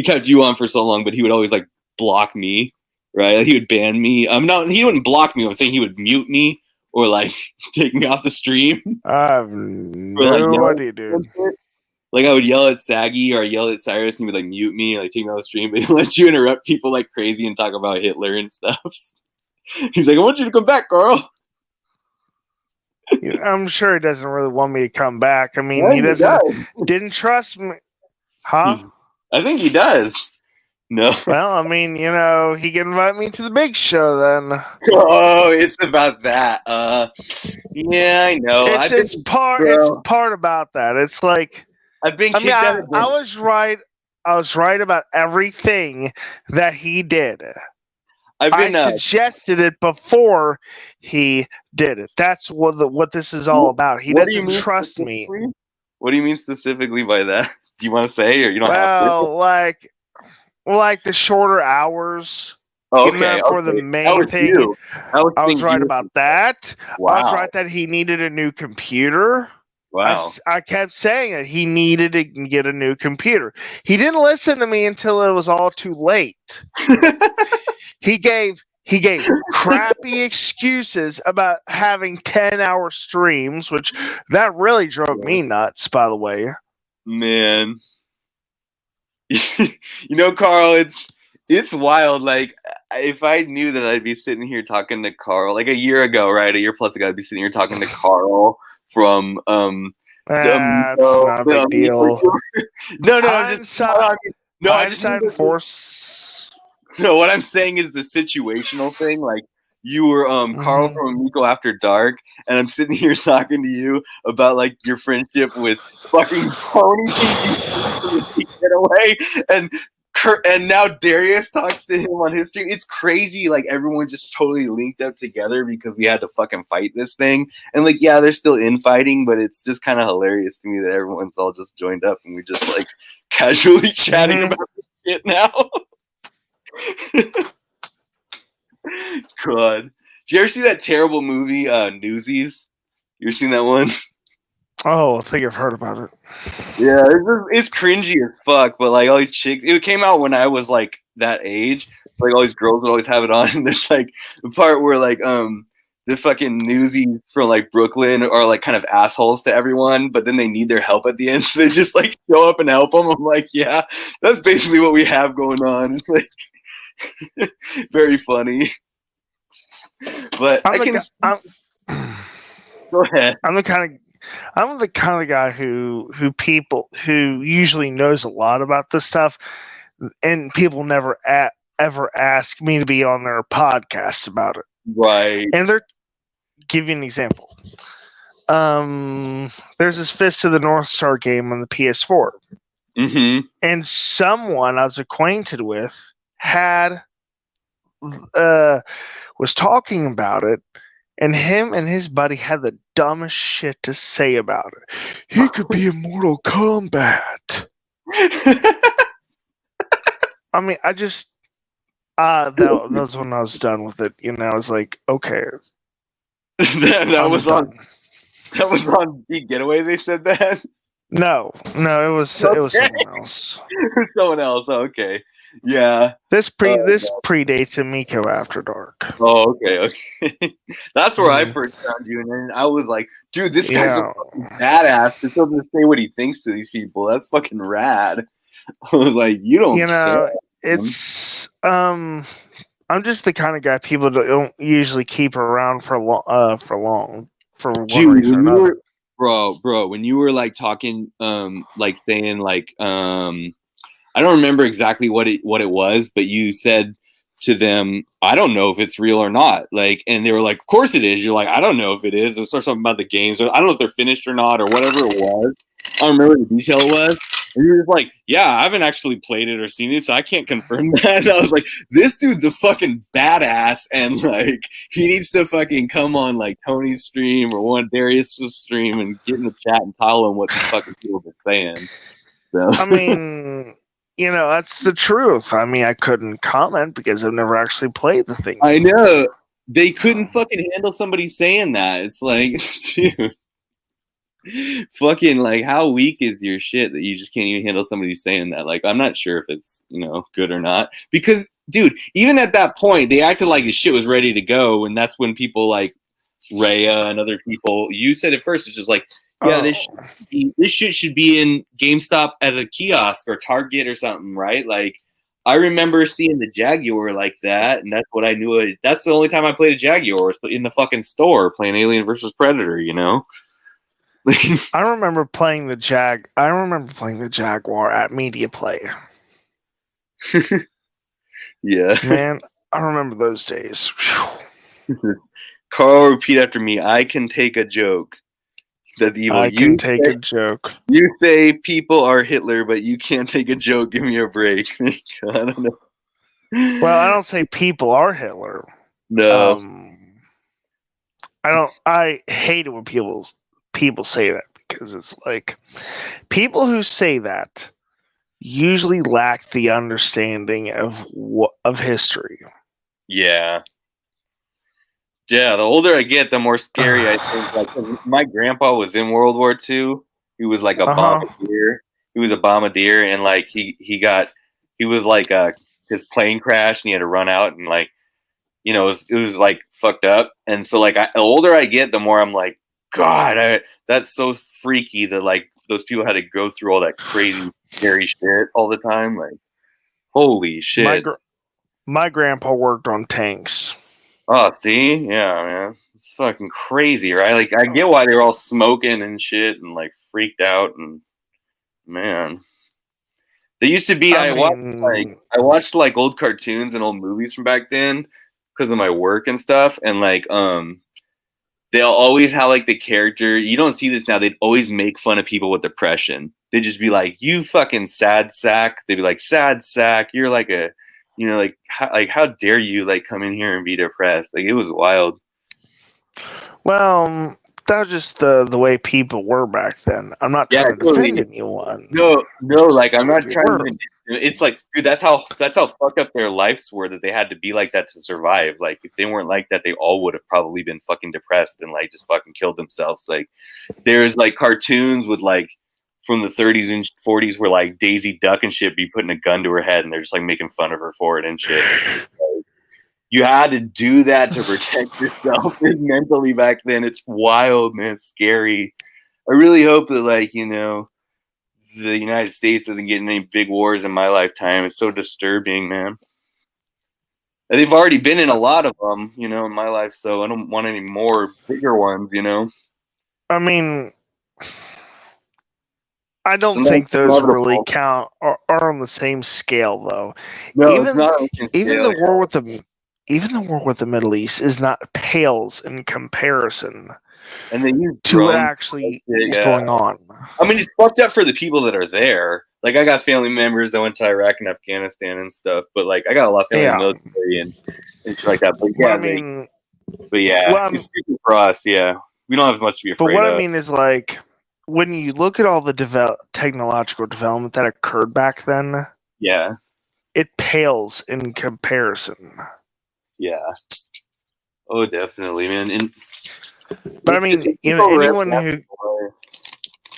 kept you on for so long, but he would always like block me, right? Like, he would ban me. He wouldn't block me. I'm saying he would mute me or like take me off the stream. I have no idea, dude. Like I would yell at Saggy or yell at Cyrus, and he would like mute me, like take me off the stream, but he let you interrupt people like crazy and talk about Hitler and stuff. He's like, I want you to come back, Carl. I'm sure he doesn't really want me to come back. I mean, he didn't trust me. Huh? I think he does. No. Well, I mean, he can invite me to the big show then. Oh, it's about that. Yeah, I know. It's part about that. It's like I've been kicked out of I was right. I was right about everything that he did. I suggested it before he did it. That's what this is all about. He doesn't trust me. What do you mean specifically by that? Do you want to say, or you don't have to? Like the shorter hours. Oh, okay. For the main thing. I was right about that. Wow. I was right that he needed a new computer. Wow. I kept saying that he needed to get a new computer. He didn't listen to me until it was all too late. He gave crappy excuses about having 10-hour streams, which that really drove me nuts, by the way. Man. Carl, it's wild. Like, if I knew that I'd be sitting here talking to Carl, like a year plus ago, I'd be sitting here talking to Carl from that's not a big deal. No, No, what I'm saying is the situational thing. Like, you were Carl from Amico After Dark, and I'm sitting here talking to you about like your friendship with fucking Pony PG get away, and now Darius talks to him on his stream. It's crazy. Like, everyone just totally linked up together because we had to fucking fight this thing. And like, yeah, they're still infighting, but it's just kind of hilarious to me that everyone's all just joined up and we just like casually chatting about this shit now. God. Did you ever see that terrible movie, Newsies? You ever seen that one? Oh, I think I've heard about it. Yeah, it's cringy as fuck, but like all these chicks, it came out when I was like that age. Like all these girls would always have it on, and there's like the part where like the fucking newsies from like Brooklyn are like kind of assholes to everyone, but then they need their help at the end, so they just like show up and help them. I'm like, yeah, that's basically what we have going on. It's like very funny. But go ahead. I'm the kind of guy who usually knows a lot about this stuff, and people never ever ask me to be on their podcast about it. Right. And give you an example. There's this Fist of the North Star game on the PS4. Mm-hmm. And someone I was acquainted with was talking about it, and him and his buddy had the dumbest shit to say about it. He could be in Mortal Kombat. I mean, I just that was when I was done with it. I was like, okay. that was on Beat Getaway. They said that. No, it was someone else. Someone else. Okay. Yeah. This predates Amico After Dark. Oh, okay. That's where I first found you, and then I was like, dude, this guy's a fucking badass. Just doesn't say what he thinks to these people. That's fucking rad. I was like, you don't care. It's I'm just the kind of guy people don't usually keep around for long for one reason or another. Bro, when you were like talking, like saying like I don't remember exactly what it was, but you said to them, I don't know if it's real or not. Like, and they were like, of course it is. You're like, I don't know if it is. Or something about the games. Or I don't know if they're finished or not or whatever it was. I don't remember what the detail it was. And he was like, yeah, I haven't actually played it or seen it, so I can't confirm that. And I was like, this dude's a fucking badass, and like he needs to fucking come on like Tony's stream or one of Darius's stream and get in the chat and tell him what these fucking people are saying. So. I mean, that's the truth. I mean, I couldn't comment because I've never actually played the thing. I know. They couldn't fucking handle somebody saying that. It's like, dude. Fucking like, how weak is your shit that you just can't even handle somebody saying that? Like, I'm not sure if it's good or not, because dude, even at that point they acted like the shit was ready to go, and that's when people like Raya and other people, you said at first, it's just like, yeah, this shit should be in GameStop at a kiosk or Target or something, right? Like, I remember seeing the Jaguar like that, and that's what I knew. That's the only time I played a Jaguar was in the fucking store playing Alien versus Predator, I remember playing the Jaguar at Media Play. Yeah. Man, I remember those days. Carl, repeat after me. I can take a joke. That's evil. I can take a joke. You say people are Hitler, but you can't take a joke. Give me a break. I don't know. Well, I don't say people are Hitler. No. I hate it when people say that, because it's like, people who say that usually lack the understanding of history. Yeah. Yeah, the older I get, the more scary I think. Like, my grandpa was in World War II. He was like a bombardier. He was a bombardier, and like he was like his plane crashed, and he had to run out, and like it was like fucked up. And so like the older I get, the more I'm like, God, that's so freaky that like those people had to go through all that crazy scary shit all the time. Like, holy shit. My grandpa worked on tanks. Oh, see? Yeah, man. It's fucking crazy, right? Like, I get why they were all smoking and shit and, like, freaked out. And, man. They used to be, I watched, like, old cartoons and old movies from back then because of my work and stuff. And, like, they'll always have, like, the character. You don't see this now. They'd always make fun of people with depression. They'd just be like, you fucking sad sack. They'd be like, sad sack. You're like a... how dare you like come in here and be depressed? Like, it was wild. Well, that was just the way people were back then. I'm not trying to defend anyone. No, like I'm not trying to. It's like, dude, that's how fucked up their lives were, that they had to be like that to survive. Like, if they weren't like that, they all would have probably been fucking depressed and like just fucking killed themselves. Like, there's like cartoons with like from the 30s and 40s where like Daisy Duck and shit be putting a gun to her head and they're just like making fun of her for it and shit. Like, you had to do that to protect yourself mentally back then. It's wild, man. It's scary. I really hope that like, the United States doesn't get in any big wars in my lifetime. It's so disturbing, man. And they've already been in a lot of them, in my life, so I don't want any more bigger ones, I mean, I don't think those really count are on the same scale, though. No, even it's not the war with the Middle East is not pales in comparison and they use to what actually is going on. I mean, it's fucked up for the people that are there. Like, I got family members that went to Iraq and Afghanistan and stuff, but like I got a lot of family in the military and shit like that. But yeah, it's stupid for us. Yeah, we don't have much to be afraid of. But what I mean is, like, when you look at all the technological development that occurred back then, yeah, it pales in comparison. Yeah. Oh, definitely, man. But I mean,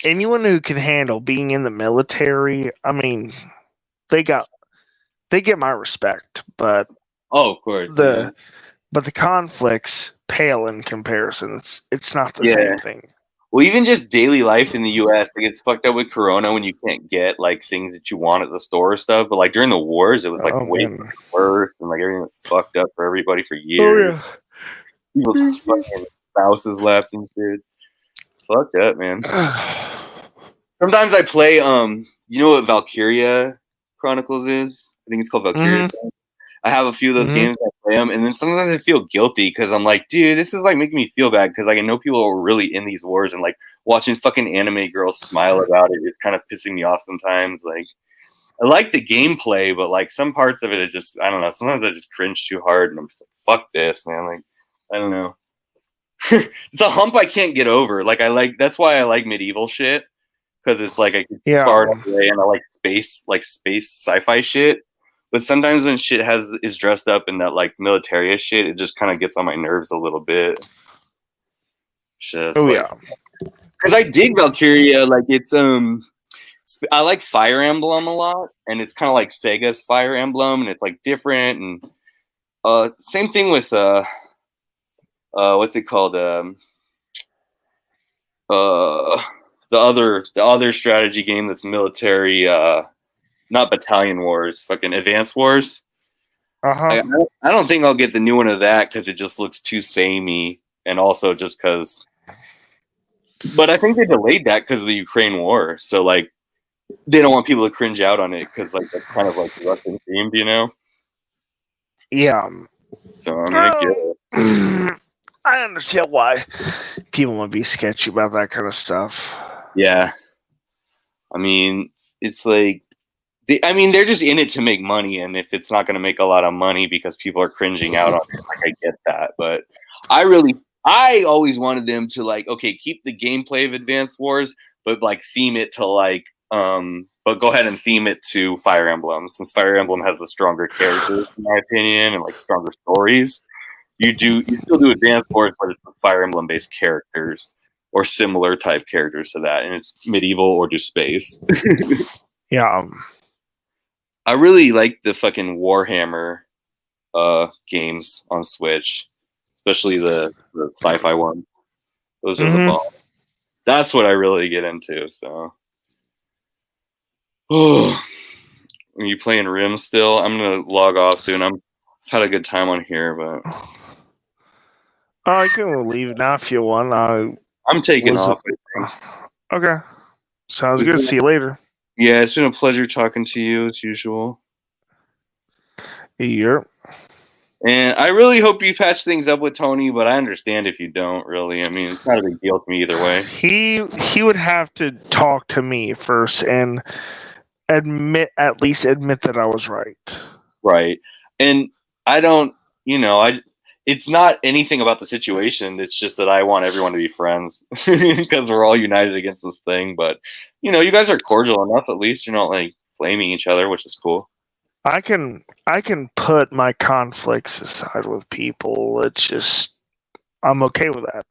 anyone who can handle being in the military, I mean, they get my respect. But of course, but the conflicts pale in comparison. It's not the same thing. Well, even just daily life in the U.S., like, it's fucked up with Corona when you can't get like things that you want at the store or stuff. But like during the wars, it was like way worse, and like everything was fucked up for everybody for years. Oh, yeah. People's fucking spouses left and shit. Fucked up, man. Sometimes I play, you know what Valkyria Chronicles is? I think it's called Valkyria. Mm-hmm. I have a few of those games. I play them, and then sometimes I feel guilty because I'm like, dude, this is like making me feel bad because like I know people are really in these wars, and like watching fucking anime girls smile about it is kind of pissing me off sometimes. Like, I like the gameplay, but like some parts of it is just, I don't know. Sometimes I just cringe too hard, and I'm just like, fuck this, man. Like, I don't know. It's a hump I can't get over. Like, that's why I like medieval shit, because it's like I can far away, and I like space sci-fi shit. But sometimes when shit is dressed up in that like military shit, it just kind of gets on my nerves a little bit. Just because I dig Valkyria, like it's I like Fire Emblem a lot, and it's kind of like Sega's Fire Emblem, and it's like different, and same thing with what's it called? The other strategy game that's military, not Battalion Wars, fucking Advance Wars. I don't think I'll get the new one of that because it just looks too samey, and also just because. But I think they delayed that because of the Ukraine war, so like they don't want people to cringe out on it because like that's kind of like Russian themed, you know? Yeah. So I mean, I get it. I understand why people would be sketchy about that kind of stuff. Yeah. I mean, it's like, they're just in it to make money, and if it's not going to make a lot of money because people are cringing out on it, like I get that. But I always wanted them to like, okay, keep the gameplay of Advanced Wars, but like theme it to like, but go ahead and theme it to Fire Emblem, since Fire Emblem has the stronger characters, in my opinion, and like stronger stories. You still do Advanced Wars, but it's Fire Emblem based characters or similar type characters to that, and it's medieval or do space. Yeah. I really like the fucking Warhammer games on Switch, especially the sci-fi ones. Those are the bomb. That's what I really get into. So, are you playing Rim still? I'm gonna log off soon. I've had a good time on here, but I can leave now if you want. I'm taking off. Okay, sounds good. See you later. Yeah, it's been a pleasure talking to you as usual. Yep. And I really hope you patch things up with Tony, but I understand if you don't, really. I mean, it's not a big deal to me either way. He would have to talk to me first and at least admit that I was right. Right. And I don't, it's not anything about the situation. It's just that I want everyone to be friends because we're all united against this thing. But, you guys are cordial enough. At least you're not like blaming each other, which is cool. I can put my conflicts aside with people. It's just I'm okay with that.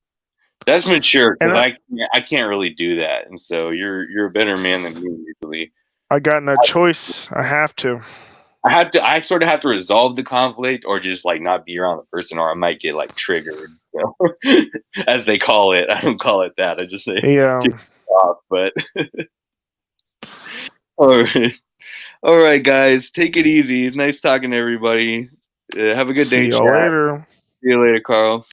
That's mature because I can't really do that, and so you're a better man than me usually. I got no choice. I have to. I sort of have to resolve the conflict, or just like not be around the person, or I might get like triggered, as they call it. I don't call it that. I just say off, but all right, guys, take it easy. It's nice talking to everybody. Have a good day. See you later. See you later, Carl.